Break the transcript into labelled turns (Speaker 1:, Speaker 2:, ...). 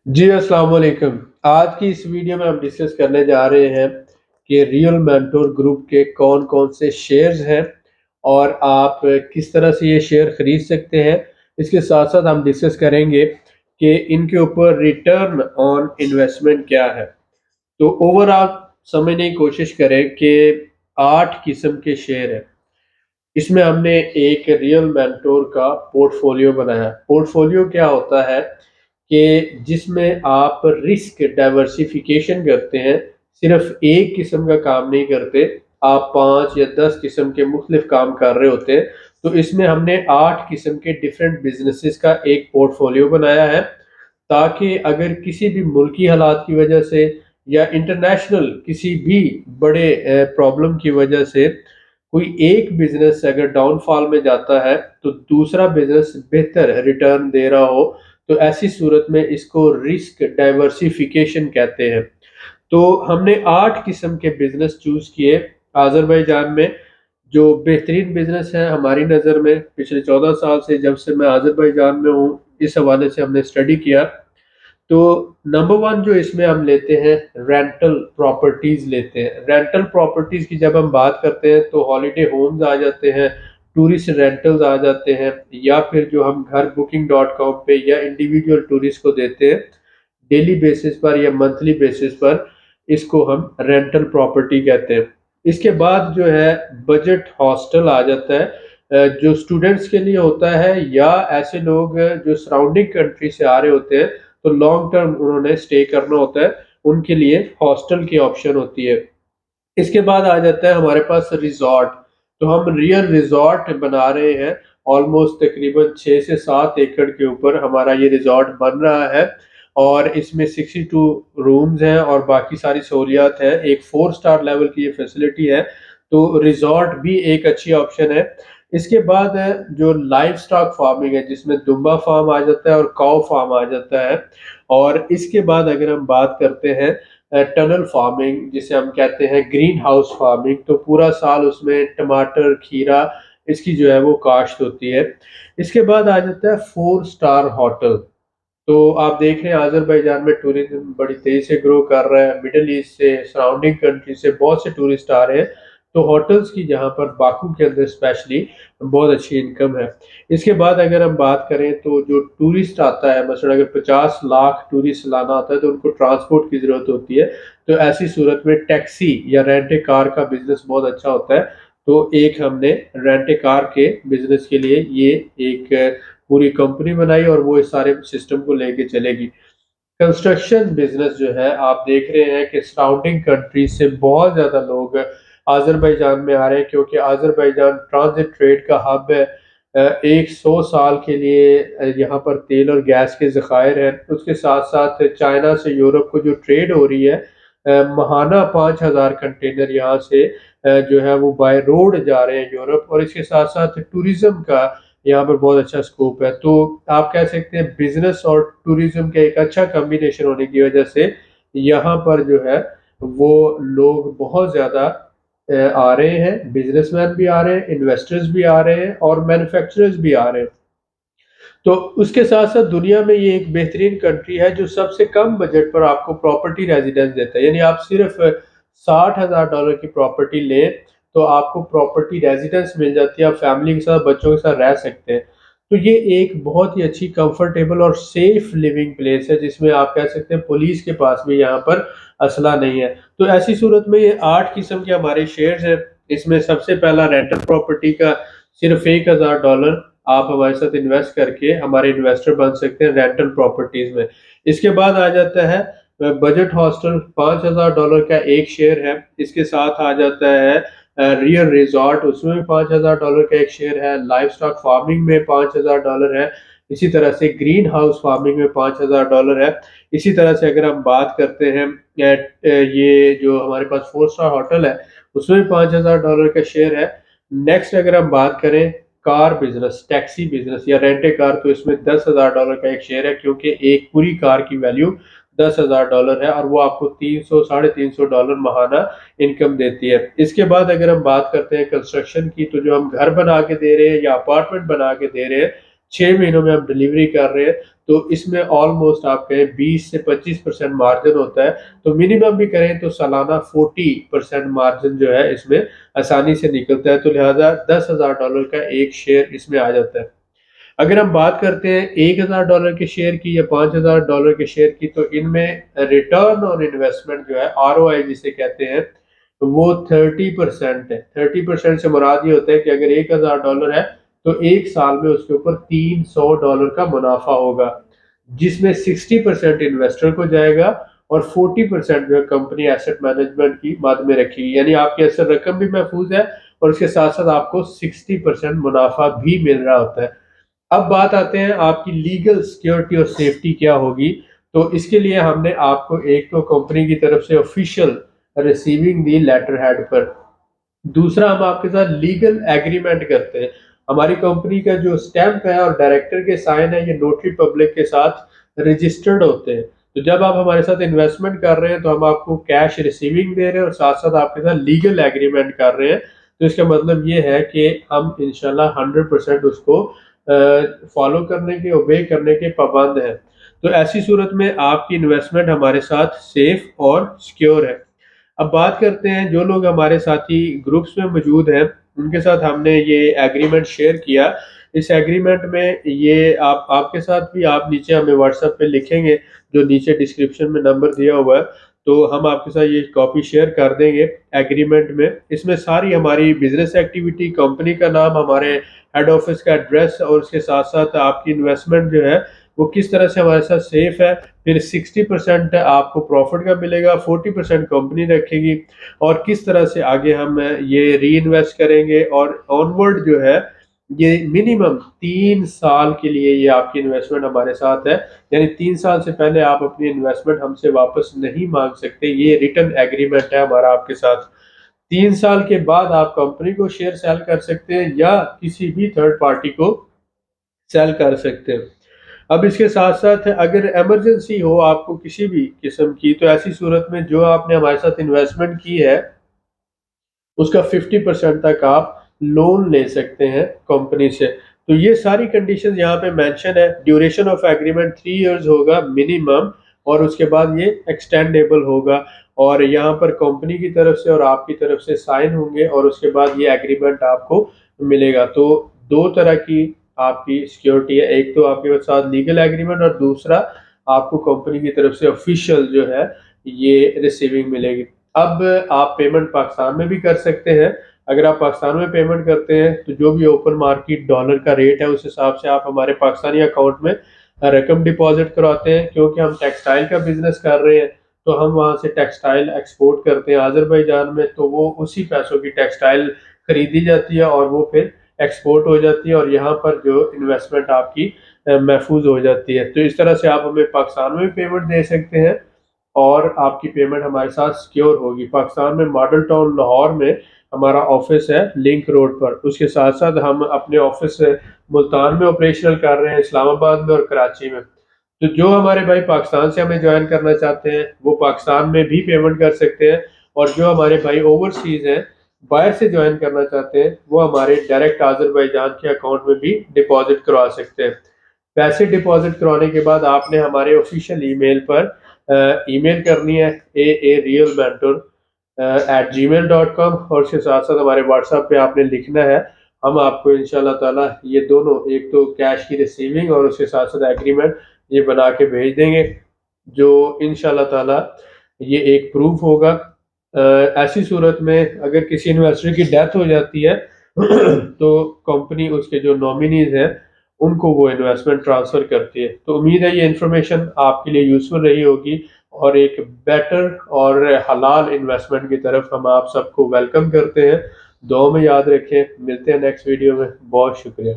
Speaker 1: जी अस्सलाम वालेकुम। आज की इस वीडियो में हम डिस्कस करने जा रहे हैं कि रियल मेंटोर ग्रुप के कौन-कौन से शेयर्स हैं और आप किस तरह से ये शेयर खरीद सकते हैं। इसके साथ-साथ हम डिस्कस करेंगे कि इनके ऊपर रिटर्न ऑन इन्वेस्टमेंट क्या है। तो ओवरऑल समझने की कोशिश करें कि 8 किस्म के शेयर हैं। इसमें हमने एक रियल मेंटोर का पोर्टफोलियो बनाया। पोर्टफोलियो क्या होता है कि जिसमें आप रिस्क डाइवर्सिफिकेशन करते हैं, सिर्फ एक किस्म का काम नहीं करते, आप 5 या 10 किस्म के मुख्तलिफ काम कर रहे होते हैं। तो इसमें हमने 8 किस्म के डिफरेंट बिजनेसेस का एक पोर्टफोलियो बनाया है, ताकि अगर किसी भी मुल्की हालात की वजह से या इंटरनेशनल किसी भी बड़े प्रॉब्लम की वजह से कोई एक बिजनेस अगर डाउनफॉल में जाता है तो दूसरा बिजनेस बेहतर रिटर्न दे रहा हो, तो ऐसी सूरत में इसको रिस्क डाइवर्सिफिकेशन कहते हैं। तो हमने 8 किस्म के बिजनेस चूज किए आज़रबाईजान में। जो बेहतरीन बिजनेस है हमारी नज़र में, पिछले 14 साल से जब से मैं आज़रबाईजान में हूँ, इस हवाले से हमने स्टडी किया। तो नंबर वन जो इसमें हम लेते हैं, रेंटल प्रॉपर्टीज लेते हैं। रेंटल प्रॉपर्टीज की जब हम बात करते हैं तो हॉलीडे होम्स आ जाते हैं, टूरिस्ट रेंटल्स आ जाते हैं, या फिर जो हम घर बुकिंग डॉट कॉम पे या इंडिविजुअल टूरिस्ट को देते हैं डेली बेसिस पर या मंथली बेसिस पर, इसको हम रेंटल प्रॉपर्टी कहते हैं। इसके बाद जो है बजट हॉस्टल आ जाता है, जो स्टूडेंट्स के लिए होता है या ऐसे लोग जो सराउंडिंग कंट्री से आ रहे होते हैं, तो लॉन्ग टर्म उन्होंने स्टे करना होता है, उनके लिए हॉस्टल की ऑप्शन होती है। इसके बाद आ जाता है हमारे पास रिज़ॉर्ट। तो हम रियल रिज़ॉर्ट बना रहे हैं, ऑलमोस्ट तकरीबन 6 से 7 एकड़ के ऊपर हमारा ये रिज़ॉर्ट बन रहा है, और इसमें 62 रूम्स हैं और बाकी सारी सहूलियात हैं। एक 4 स्टार लेवल की ये फैसिलिटी है, तो रिज़ॉर्ट भी एक अच्छी ऑप्शन है। इसके बाद है जो लाइवस्टॉक फार्मिंग है, जिसमें दुम्बा फार्म आ जाता है और काऊ फार्म आ जाता है। और इसके बाद अगर हम बात करते हैं टनल फार्मिंग, जिसे हम कहते हैं ग्रीन हाउस फार्मिंग, तो पूरा साल उसमें टमाटर, खीरा, इसकी जो है वो काश्त होती है। इसके बाद आ जाता है 4 स्टार होटल। तो आप देख रहे हैं आज़रबाईजान में टूरिज़्म बड़ी तेज़ी से ग्रो कर रहा है। मिडल ईस्ट से, सराउंडिंग कंट्री से बहुत से टूरिस्ट आ रहे हैं। तो होटल्स की जहाँ पर बाकू के अंदर स्पेशली बहुत अच्छी इनकम है। इसके बाद अगर हम बात करें तो जो टूरिस्ट आता है, मसलन अगर 50 लाख टूरिस्ट लाना आता है तो उनको ट्रांसपोर्ट की ज़रूरत होती है। तो ऐसी सूरत में टैक्सी या रेंट ए कार का बिज़नेस बहुत अच्छा होता है। तो एक हमने रेंट ए कार के बिज़नेस के लिए ये एक पूरी कंपनी बनाई और वो इस सारे सिस्टम को लेके चलेगी। कंस्ट्रक्शन बिजनेस जो है, आप देख रहे हैं कि सराउंडिंग कंट्री से बहुत ज़्यादा लोग आज़रबाईजान में आ रहे हैं, क्योंकि आज़रबाईजान ट्रांजिट ट्रेड का हब है। एक 100 साल के लिए यहाँ पर तेल और गैस के ज़खायर हैं। उसके साथ-साथ चाइना से यूरोप को जो ट्रेड हो रही है, माहाना 5000 कंटेनर यहाँ से जो है वो बाय रोड जा रहे हैं यूरोप, और इसके साथ-साथ टूरिज़्म का यहाँ पर बहुत अच्छा स्कोप है। तो आप कह सकते हैं बिज़नेस और टूरिज़्म का एक अच्छा कॉम्बिनेशन होने की वज़ह से यहाँ पर जो है वो लोग बहुत ज़्यादा आ रहे हैं, बिज़नेसमैन भी आ रहे हैं, इन्वेस्टर्स भी आ रहे हैं और मैन्युफैक्चरर्स भी आ रहे हैं। तो उसके साथ-साथ दुनिया में ये एक बेहतरीन कंट्री है जो सबसे कम बजट पर आपको प्रॉपर्टी रेज़िडेंस देता है। यानी आप सिर्फ़ $60,000 की प्रॉपर्टी लें, तो आपको प्रॉपर्टी रेज़िडेंस मिल जाती है, आप फैमिली के साथ, बच्चों के साथ रह सकते हैं। तो ये एक बहुत ही अच्छी कंफर्टेबल और सेफ लिविंग प्लेस है, जिसमें आप कह सकते हैं पुलिस के पास भी यहाँ पर असला नहीं है। तो ऐसी सूरत में ये 8 किस्म के हमारे शेयर्स हैं। इसमें सबसे पहला रेंटल प्रॉपर्टी का सिर्फ़ $1000 आप हमारे साथ इन्वेस्ट करके हमारे इन्वेस्टर बन सकते हैं रेंटल प्रॉपर्टीज में। इसके बाद आ जाता है बजट हॉस्टल, $5000 का एक शेयर है। इसके साथ आ जाता है रियल रिजॉर्ट, उसमें भी $5000 का एक शेयर है। लाइव स्टॉक फार्मिंग में $5000 है। इसी तरह से ग्रीन हाउस फार्मिंग में $5000 है। इसी तरह से अगर हम बात करते हैं ये जो हमारे पास 4 स्टार होटल है, उसमें भी $5000 का शेयर है। नेक्स्ट अगर हम बात करें कार बिज़नेस, टैक्सी बिज़नेस या रेंट ए कार, तो इसमें $10,000 का एक शेयर है, क्योंकि एक पूरी कार की वैल्यू $10,000 है और वो आपको 300 साढ़े $300 माहाना इनकम देती है। इसके बाद अगर हम बात करते हैं कंस्ट्रक्शन की, तो जो हम घर बना के दे रहे हैं या अपार्टमेंट बना के दे रहे हैं, 6 महीनों में हम डिलीवरी कर रहे हैं, तो इसमें ऑलमोस्ट आप कहें 20 से 25% मार्जिन होता है। तो मिनिमम भी करें तो सालाना 40% मार्जिन जो है इसमें आसानी से निकलता है, तो लिहाजा $10,000 का एक शेयर इसमें आ जाता है। अगर हम बात करते हैं $1,000 के शेयर की या $5,000 के शेयर की, तो इनमें रिटर्न ऑन इन्वेस्टमेंट जो है, आरओआई जिसे कहते हैं, वो 30% है। 30% से मुराद ये होता है कि अगर $1,000 है तो एक साल में उसके ऊपर $300 का मुनाफा होगा, जिसमें 60% इन्वेस्टर को जाएगा और 40% जो है कंपनी एसेट मैनेजमेंट की मद में रखेगी, यानी आपकी असल रकम भी महफूज है और उसके साथ साथ आपको 60% मुनाफा भी मिल रहा होता है। अब बात आते हैं आपकी लीगल सिक्योरिटी और सेफ्टी क्या होगी। तो इसके लिए हमने आपको एक तो कंपनी की तरफ से official receiving the letter head पर, दूसरा हम आपके साथ लीगल एग्रीमेंट करते हैं। हमारी कंपनी का जो स्टैंप है और डायरेक्टर के साइन है, ये नोटरी पब्लिक के साथ रजिस्टर्ड होते हैं। तो जब आप हमारे साथ इन्वेस्टमेंट कर रहे हैं तो हम आपको कैश रिसीविंग दे रहे हैं और साथ साथ आपके साथ लीगल एग्रीमेंट कर रहे हैं। तो इसका मतलब ये है कि हम इंशाल्लाह 100% उसको फॉलो करने के, ओबे करने के पाबंद हैं। तो ऐसी सूरत में आपकी इन्वेस्टमेंट हमारे साथ सेफ और सिक्योर है। अब बात करते हैं जो लोग हमारे साथी ग्रुप्स में मौजूद हैं, उनके साथ हमने ये एग्रीमेंट शेयर किया। इस एग्रीमेंट में ये आप आपके साथ भी आप नीचे हमें व्हाट्सएप पे लिखेंगे, जो नीचे डिस्क्रिप्शन में नंबर दिया हुआ है, तो हम आपके साथ ये कॉपी शेयर कर देंगे एग्रीमेंट में। इसमें सारी हमारी बिजनेस एक्टिविटी, कंपनी का नाम, हमारे हेड ऑफिस का एड्रेस और उसके साथ साथ आपकी इन्वेस्टमेंट जो है वो किस तरह से हमारे साथ सेफ है। फिर 60% आपको प्रॉफिट का मिलेगा, 40% कंपनी रखेगी, और किस तरह से आगे हम ये री इन्वेस्ट करेंगे। और ऑनवर्ड जो है ये मिनिमम 3 साल के लिए ये आपकी इन्वेस्टमेंट हमारे साथ है, यानी 3 साल से पहले आप अपनी इन्वेस्टमेंट हमसे वापस नहीं मांग सकते। ये रिटर्न एग्रीमेंट है हमारा आपके साथ। 3 साल के बाद आप कंपनी को शेयर सेल कर सकते हैं या किसी भी थर्ड पार्टी को सेल कर सकते हैं। अब इसके साथ साथ अगर इमरजेंसी हो आपको किसी भी किस्म की, तो ऐसी सूरत में जो आपने हमारे साथ इन्वेस्टमेंट की है उसका 50% तक आप लोन ले सकते हैं कंपनी से। तो ये सारी कंडीशंस यहाँ पे मेंशन है। ड्यूरेशन ऑफ एग्रीमेंट 3 इयर्स होगा मिनिमम, और उसके बाद ये एक्सटेंडेबल होगा, और यहाँ पर कंपनी की तरफ से और आपकी तरफ से साइन होंगे और उसके बाद ये एग्रीमेंट आपको मिलेगा। तो दो तरह की आपकी सिक्योरिटी है, एक तो आपके साथ लीगल एग्रीमेंट और दूसरा आपको कंपनी की तरफ से ऑफिशियल जो है ये रिसीविंग मिलेगी। अब आप पेमेंट पाकिस्तान में भी कर सकते हैं। अगर आप पाकिस्तान में पेमेंट करते हैं तो जो भी ओपन मार्केट डॉलर का रेट है उस हिसाब से आप हमारे पाकिस्तानी अकाउंट में रकम डिपॉजिट करवाते हैं। क्योंकि हम टेक्सटाइल का बिजनेस कर रहे हैं तो हम वहाँ से टेक्सटाइल एक्सपोर्ट करते हैं अजरबैजान में, तो वो उसी पैसों की टेक्सटाइल खरीदी जाती है और वो फिर एक्सपोर्ट हो जाती है, और यहाँ पर जो इन्वेस्टमेंट आपकी महफूज हो जाती है। तो इस तरह से आप हमें पाकिस्तान में भी पेमेंट दे सकते हैं और आपकी पेमेंट हमारे साथ सिक्योर होगी। पाकिस्तान में मॉडल टाउन लाहौर में हमारा ऑफिस है, लिंक रोड पर। उसके साथ साथ हम अपने ऑफिस मुल्तान में ऑपरेशनल कर रहे हैं, इस्लामाबाद में और कराची में। तो जो हमारे भाई पाकिस्तान से हमें ज्वाइन करना चाहते हैं वो पाकिस्तान में भी पेमेंट कर सकते हैं, और जो हमारे भाई ओवरसीज हैं, बाहर से ज्वाइन करना चाहते हैं, वो हमारे डायरेक्ट आज़रबाईजान के अकाउंट में भी डिपॉजिट करवा सकते हैं। पैसे डिपॉजिट करवाने के बाद आपने हमारे ऑफिशियल ईमेल पर ईमेल करनी है aarealmentor@gmail.com, और उसके साथ साथ हमारे व्हाट्सएप पे आपने लिखना है। हम आपको इंशाल्लाह ताला ये दोनों, एक तो कैश की रिसीविंग और उसके साथ साथ एग्रीमेंट, ये बना के भेज देंगे, जो इंशाल्लाह ताला ये एक प्रूफ होगा। ऐसी सूरत में अगर किसी इन्वेस्टर की डेथ हो जाती है तो कंपनी उसके जो नॉमिनीज हैं उनको वो इन्वेस्टमेंट ट्रांसफर करती है। तो उम्मीद है ये इन्फॉर्मेशन आपके लिए यूजफुल रही होगी, और एक बेटर और हलाल इन्वेस्टमेंट की तरफ हम आप सबको वेलकम करते हैं। दुआ में याद रखें। मिलते हैं नेक्स्ट वीडियो में। बहुत शुक्रिया।